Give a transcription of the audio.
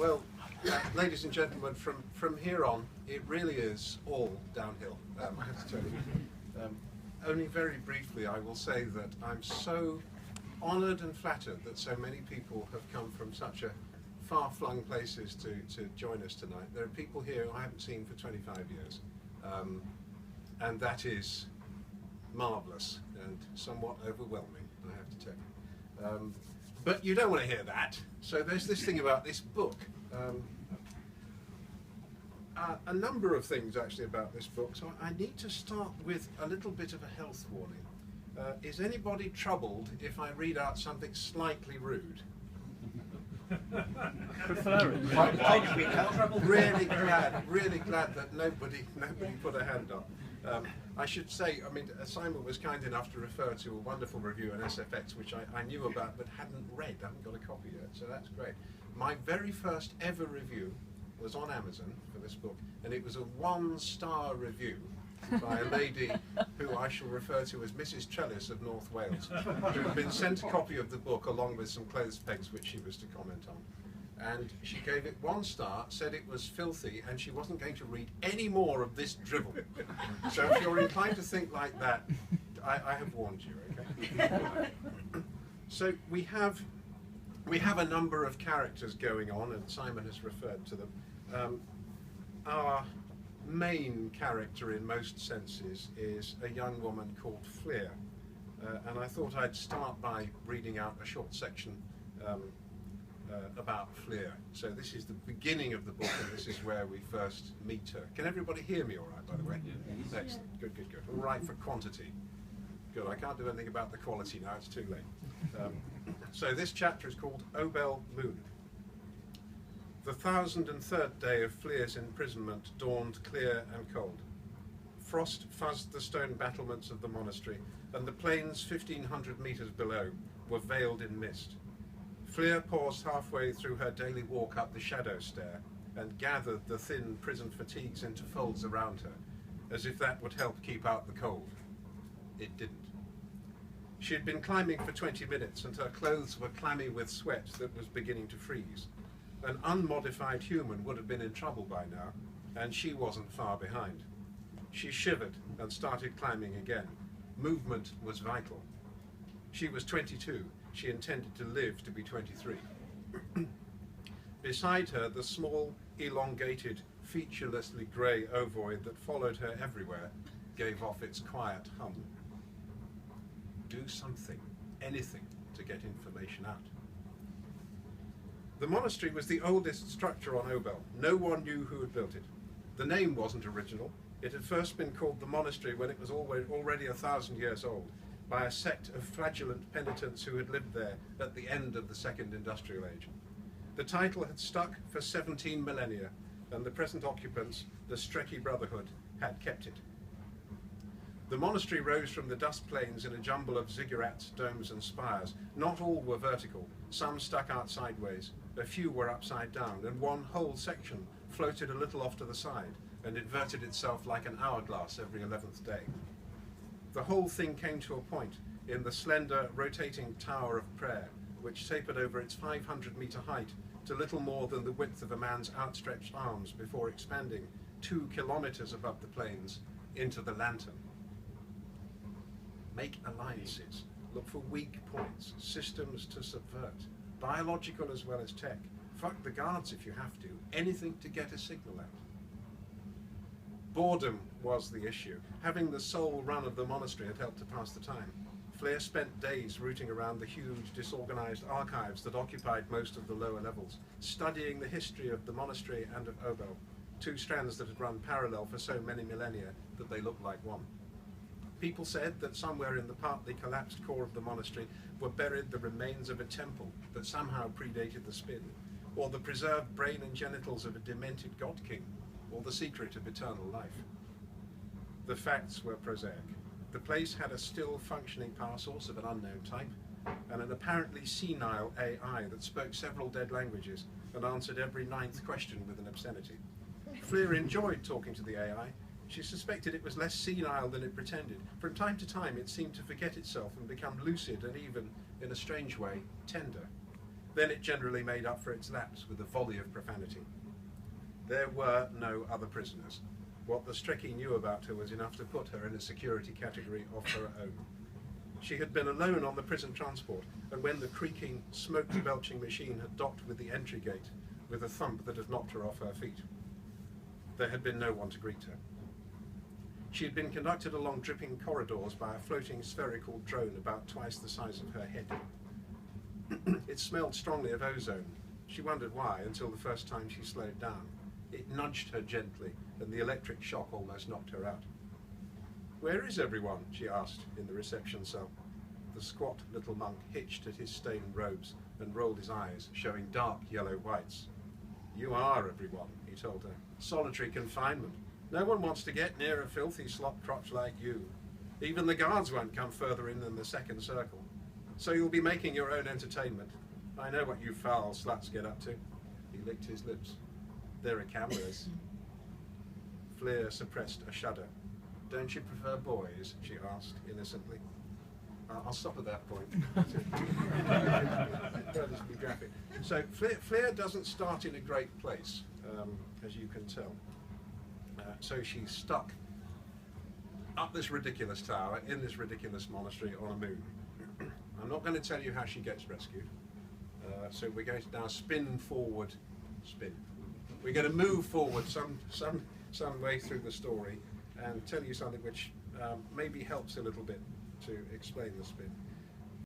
Well, ladies and gentlemen, from here on, it really is all downhill, I have to tell you. Only very briefly, I will say that I'm so honoured and flattered that so many people have come from such a far-flung places to join us tonight. There are people here who I haven't seen for 25 years, and that is marvellous and somewhat overwhelming, I have to tell you. But you don't want to hear that, so there's this thing about this book. A number of things actually about this book, so I need to start with a little bit of a health warning. Is anybody troubled if I read out something slightly rude? Really glad that nobody put a hand up. I should say, I mean, Simon was kind enough to refer to a wonderful review on SFX, which I knew about but hadn't read. I haven't got a copy yet, so that's great. My very first ever review was on Amazon for this book, and it was a 1-star review by a lady who I shall refer to as Mrs. Trellis of North Wales, who had been sent a copy of the book along with some clothes pegs which she was to comment on. And she gave it 1 star, said it was filthy, and she wasn't going to read any more of this drivel. So if you're inclined to think like that, I have warned you, okay? So we have a number of characters going on, and Simon has referred to them. Our main character in most senses is a young woman called Fleer, and I thought I'd start by reading out a short section about Fleer. So this is the beginning of the book, and this is where we first meet her. Can everybody hear me all right, by the way? Excellent. Good. All right for quantity. Good. I can't do anything about the quality now, it's too late. So this chapter is called Obel Moon. The 1003rd day of Fleer's imprisonment dawned clear and cold. Frost fuzzed the stone battlements of the monastery, and the plains 1,500 metres below were veiled in mist. Fleer paused halfway through her daily walk up the shadow stair and gathered the thin prison fatigues into folds around her, as if that would help keep out the cold. It didn't. She had been climbing for 20 minutes, and her clothes were clammy with sweat that was beginning to freeze. An unmodified human would have been in trouble by now, and she wasn't far behind. She shivered and started climbing again. Movement was vital. She was 22. She intended to live to be 23. Beside her, the small, elongated, featurelessly grey ovoid that followed her everywhere gave off its quiet hum. Do something, anything, to get information out. The monastery was the oldest structure on Obel. No one knew who had built it. The name wasn't original. It had first been called the monastery when it was already 1,000 years old, by a sect of flagellant penitents who had lived there at the end of the Second Industrial Age. The title had stuck for 17 millennia, and the present occupants, the Strecki Brotherhood, had kept it. The monastery rose from the dust plains in a jumble of ziggurats, domes and spires. Not all were vertical. Some stuck out sideways. A few were upside down, and one whole section floated a little off to the side and inverted itself like an hourglass every 11th day. The whole thing came to a point in the slender, rotating Tower of Prayer, which tapered over its 500-metre height to little more than the width of a man's outstretched arms before expanding 2 kilometres above the plains into the lantern. Make alliances, look for weak points, systems to subvert, biological as well as tech. Fuck the guards if you have to, anything to get a signal out. Boredom was the issue. Having the sole run of the monastery had helped to pass the time. Fleer spent days rooting around the huge, disorganized archives that occupied most of the lower levels, studying the history of the monastery and of Obel, 2 strands that had run parallel for so many millennia that they looked like one. People said that somewhere in the partly collapsed core of the monastery were buried the remains of a temple that somehow predated the spin, or the preserved brain and genitals of a demented god-king, or the secret of eternal life. The facts were prosaic. The place had a still functioning power source of an unknown type, and an apparently senile AI that spoke several dead languages and answered every 9th question with an obscenity. Fleer enjoyed talking to the AI. She suspected it was less senile than it pretended. From time to time it seemed to forget itself and become lucid and even, in a strange way, tender. Then it generally made up for its lapse with a volley of profanity. There were no other prisoners. What the Strecki knew about her was enough to put her in a security category of her own. She had been alone on the prison transport, and when the creaking, smoke-belching machine had docked with the entry gate, with a thump that had knocked her off her feet, there had been no one to greet her. She had been conducted along dripping corridors by a floating spherical drone about twice the size of her head. It smelled strongly of ozone. She wondered why, until the first time she slowed down. It nudged her gently, and the electric shock almost knocked her out. "Where is everyone?" she asked in the reception cell. The squat little monk hitched at his stained robes and rolled his eyes, showing dark yellow whites. "You are everyone," he told her. "Solitary confinement. No one wants to get near a filthy slop crotch like you. Even the guards won't come further in than the second circle. So you'll be making your own entertainment. I know what you foul sluts get up to." He licked his lips. "There are cameras." Fleer suppressed a shudder. "Don't you prefer boys?" she asked innocently. I'll stop at that point. This be graphic. So Fleer doesn't start in a great place, as you can tell. So she's stuck up this ridiculous tower in this ridiculous monastery on a moon. I'm not going to tell you how she gets rescued. So we're going to now spin forward, We're going to move forward some way through the story and tell you something which maybe helps a little bit to explain the spin.